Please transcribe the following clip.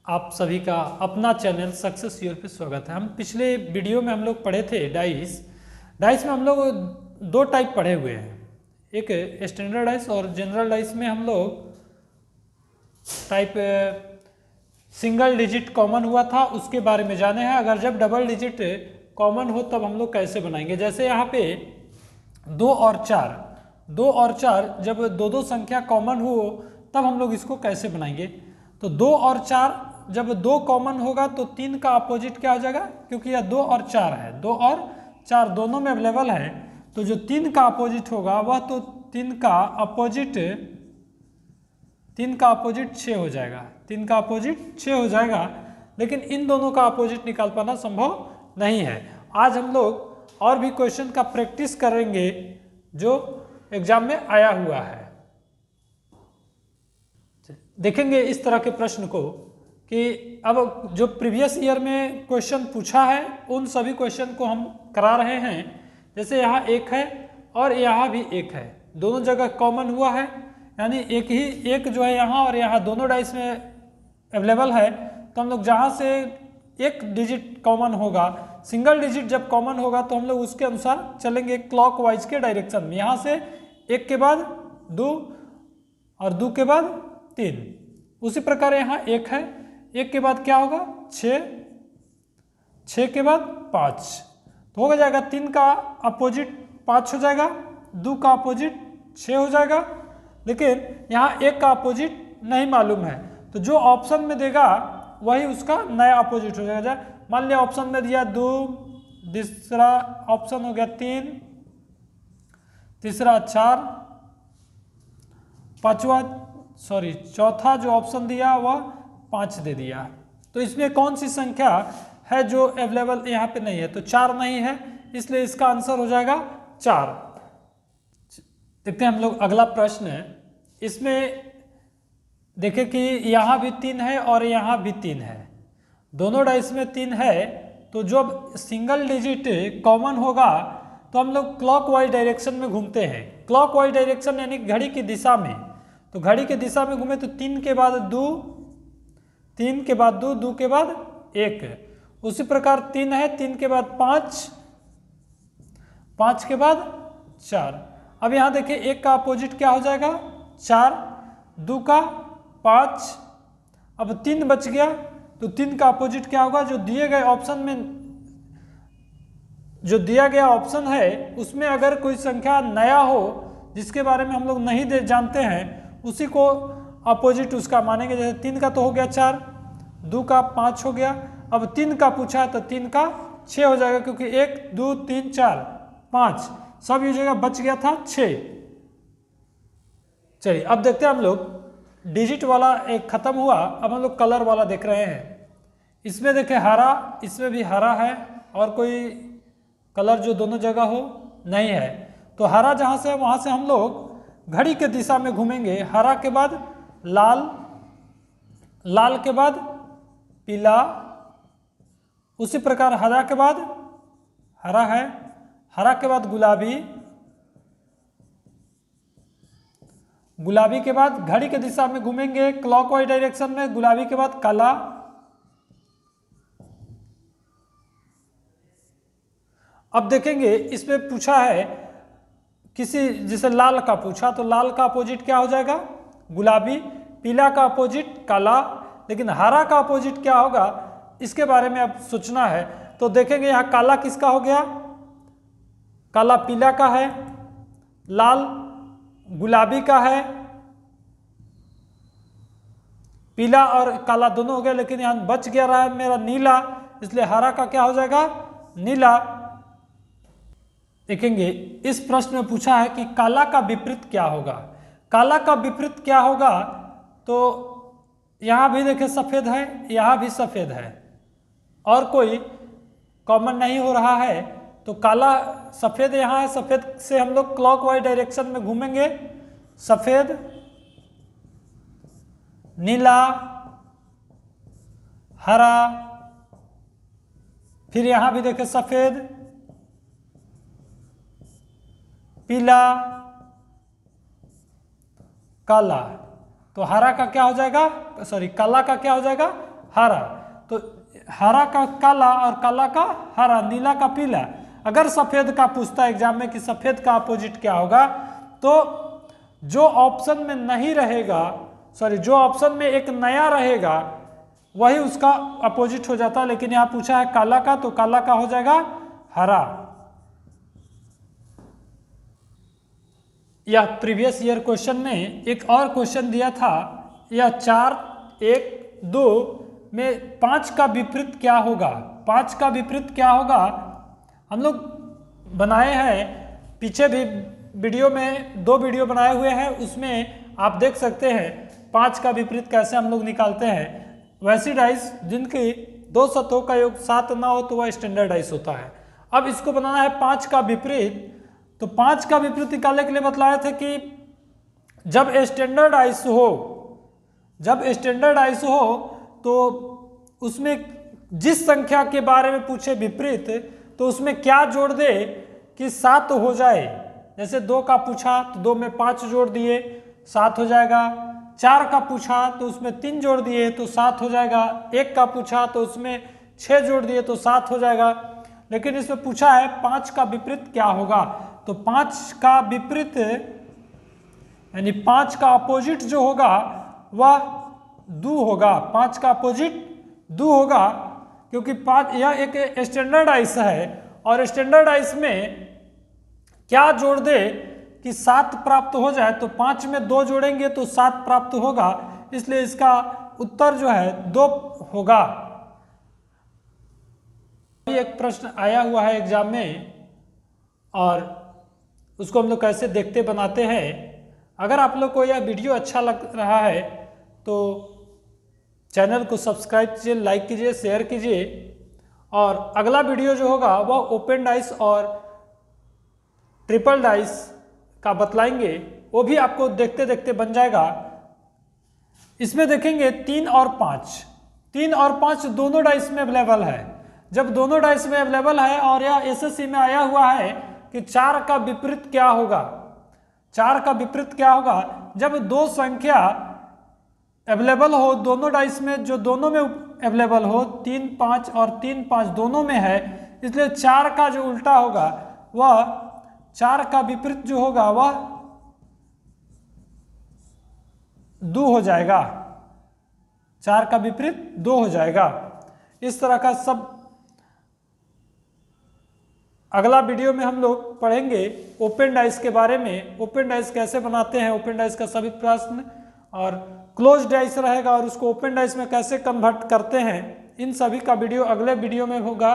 आप सभी का अपना चैनल सक्सेस योर पे स्वागत है। हम पिछले वीडियो में हम लोग पढ़े थे डाइस में हम लोग दो टाइप पढ़े हुए हैं, एक स्टैंडर्ड डाइस और जनरल डाइस में हम लोग टाइप सिंगल डिजिट कॉमन हुआ था उसके बारे में जाने हैं। अगर जब डबल डिजिट कॉमन हो तब हम लोग कैसे बनाएंगे। जैसे यहाँ पे 2 और 4 जब दो संख्या कॉमन हो तब हम लोग इसको कैसे बनाएंगे। तो 2 और 4 जब 2 कॉमन होगा तो 3 का अपोजिट क्या हो जाएगा, क्योंकि यह 2 और 4 है, 2 और 4 दोनों में अवेलेबल है, तो जो 3 का अपोजिट होगा वह तो 3 का अपोजिट 6 हो जाएगा। 3 का अपोजिट 6 हो जाएगा, लेकिन इन दोनों का अपोजिट निकाल पाना संभव नहीं है। आज हम लोग और भी क्वेश्चन का प्रैक्टिस करेंगे जो एग्जाम में आया हुआ है। देखेंगे इस तरह के प्रश्न को कि अब जो प्रीवियस ईयर में क्वेश्चन पूछा है उन सभी क्वेश्चन को हम करा रहे हैं। जैसे यहाँ एक है और यहाँ भी एक है, दोनों जगह कॉमन हुआ है, यानी एक जो है यहाँ और यहाँ दोनों डाइस में अवेलेबल है। तो हम लोग जहाँ से एक डिजिट कॉमन होगा, सिंगल डिजिट जब कॉमन होगा तो हम लोग उसके अनुसार चलेंगे क्लॉकवाइज के डायरेक्शन में। यहाँ से 1 के बाद 2 और 2 के बाद 3, उसी प्रकार यहाँ 1 है, 1 के बाद क्या होगा 6, 6 के बाद 5, तो हो जाएगा 3 का अपोजिट 5 हो जाएगा, 2 का अपोजिट 6 हो जाएगा, लेकिन यहाँ 1 का अपोजिट नहीं मालूम है, तो जो ऑप्शन में देगा वही उसका नया अपोजिट हो जाएगा। मान लिया ऑप्शन में दिया 2, दूसरा ऑप्शन हो गया 3, तीसरा 4, चौथा जो ऑप्शन दिया वह 5 दे दिया। तो इसमें कौन सी संख्या है जो अवेलेबल यहाँ पे नहीं है, तो 4 नहीं है, इसलिए इसका आंसर हो जाएगा 4। देखते हैं हम लोग अगला प्रश्न है। इसमें देखें कि यहाँ भी 3 है और यहाँ भी 3 है, दोनों डाइस में 3 है, तो जब सिंगल डिजिट कॉमन होगा तो हम लोग क्लॉकवाइज डायरेक्शन में घूमते हैं। क्लॉकवाइज डायरेक्शन यानी घड़ी की दिशा में, तो घड़ी की दिशा में घूमे तो 3 के बाद 2, 3 के बाद 2, 2 के बाद 1, उसी प्रकार 3 है, 3 के बाद 5, 5 के बाद 4। अब यहाँ देखिए 1 का अपोजिट क्या हो जाएगा 4, 2 का 5, अब 3 बच गया, तो 3 का अपोजिट क्या होगा, जो दिए गए ऑप्शन में जो दिया गया ऑप्शन है उसमें अगर कोई संख्या नया हो जिसके बारे में हम लोग नहीं जानते हैं, उसी को अपोजिट उसका मानेंगे। जैसे 3 का तो हो गया 4, 2 का 5 हो गया, अब 3 का पूछा है तो 3 का 6 हो जाएगा, क्योंकि 1, 2, 3, 4, 5 सब ये जगह बच गया था 6। चलिए अब देखते हैं हम लोग डिजिट वाला एक खत्म हुआ, अब हम लोग कलर वाला देख रहे हैं। इसमें देखें हरा, इसमें भी हरा है और कोई कलर जो दोनों जगह हो नहीं है, तो हरा जहाँ से है वहाँ से हम लोग घड़ी के दिशा में घूमेंगे। हरा के बाद लाल, लाल के बाद पीला, उसी प्रकार हरा के बाद हरा है, हरा के बाद गुलाबी, गुलाबी के बाद घड़ी के दिशा में घूमेंगे क्लॉकवाइज डायरेक्शन में, गुलाबी के बाद काला, अब देखेंगे इसमें पूछा है किसी, जैसे लाल का पूछा तो लाल का अपोजिट क्या हो जाएगा गुलाबी, पीला का अपोजिट काला, लेकिन हरा का अपोजिट क्या होगा इसके बारे में अब सोचना है। तो देखेंगे यहाँ काला किसका हो गया, काला पीला का है, लाल गुलाबी का है, पीला और काला दोनों हो गया, लेकिन यहाँ बच गया रहा है मेरा नीला, इसलिए हरा का क्या हो जाएगा नीला। देखेंगे इस प्रश्न में पूछा है कि काला का विपरीत क्या होगा। काला का विपरीत क्या होगा, तो यहाँ भी देखें सफ़ेद है, यहाँ भी सफ़ेद है और कोई कॉमन नहीं हो रहा है, तो काला सफ़ेद यहाँ है, सफ़ेद से हम लोग क्लॉकवाइज डायरेक्शन में घूमेंगे, सफ़ेद, नीला, हरा, फिर यहाँ भी देखें सफ़ेद, पीला, काला, तो हरा का क्या हो जाएगा, सॉरी काला का क्या हो जाएगा हरा, तो हरा का काला और काला का हरा, नीला का पीला। अगर सफेद का पूछता है एग्जाम में कि सफेद का अपोजिट क्या होगा, तो जो ऑप्शन में नहीं रहेगा, सॉरी जो ऑप्शन में एक नया रहेगा वही उसका अपोजिट हो जाता है। लेकिन यहाँ पूछा है काला का, तो काला का हो जाएगा हरा। यह प्रीवियस ईयर क्वेश्चन में एक और क्वेश्चन दिया था, यह 4, 1, 2 में 5 का विपरीत क्या होगा। 5 का विपरीत क्या होगा हम लोग बनाए हैं, पीछे भी वीडियो में 2 वीडियो बनाए हुए हैं, उसमें आप देख सकते हैं 5 का विपरीत कैसे हम लोग निकालते हैं। वैसी डाइस जिनकी 2 सतहों का योग 7 ना हो तो वह स्टैंडर्ड डाइस होता है। अब इसको बनाना है 5 का विपरीत, तो 5 का विपरीत निकालने के लिए बतलाए थे कि जब स्टैंडर्ड डाइस हो, जब स्टैंडर्ड डाइस हो तो उसमें जिस संख्या के बारे में पूछे विपरीत, तो उसमें क्या जोड़ दे कि 7 हो जाए। जैसे 2 का पूछा तो 2 में 5 जोड़ दिए 7 हो जाएगा। 4 का पूछा तो उसमें 3 जोड़ दिए तो 7 हो जाएगा। 1 का पूछा तो उसमें 6 जोड़ दिए तो 7 हो जाएगा। लेकिन इसमें पूछा है 5 का विपरीत क्या होगा, तो 5 का विपरीत यानी 5 का अपोजिट जो होगा वह 2 होगा। 5 का अपोजिट 2 होगा, क्योंकि 5 यह एक स्टैंडर्ड डाइस है और स्टैंडर्ड डाइस में क्या जोड़ दे कि 7 प्राप्त हो जाए, तो 5 में 2 जोड़ेंगे तो 7 प्राप्त होगा, इसलिए इसका उत्तर जो है 2 होगा। एक प्रश्न आया हुआ है एग्जाम में और उसको हम लोग कैसे देखते बनाते हैं। अगर आप लोग को यह वीडियो अच्छा लग रहा है तो चैनल को सब्सक्राइब कीजिए, लाइक कीजिए, शेयर कीजिए, और अगला वीडियो जो होगा वह ओपन डाइस और ट्रिपल डाइस का बतलाएंगे, वो भी आपको देखते देखते बन जाएगा। इसमें देखेंगे 3 और 5, 3 और 5 दोनों डाइस में अवेलेबल है। जब दोनों डाइस में अवेलेबल है और यह एसएससी में आया हुआ है कि 4 का विपरीत क्या होगा, 4 का विपरीत क्या होगा, जब 2 संख्या अवेलेबल हो दोनों डाइस में, जो दोनों में अवेलेबल हो, 3, 5 और 3, 5 दोनों में है, इसलिए 4 का जो उल्टा होगा वह 4 का विपरीत जो होगा वह 2 हो जाएगा। 4 का विपरीत 2 हो जाएगा। इस तरह का सब अगला वीडियो में हम लोग पढ़ेंगे ओपन डाइस के बारे में, ओपन डाइस कैसे बनाते हैं, ओपन डाइस का सभी प्रश्न, और क्लोज डाइस रहेगा और उसको ओपन डाइस में कैसे कन्वर्ट करते हैं, इन सभी का वीडियो अगले वीडियो में होगा।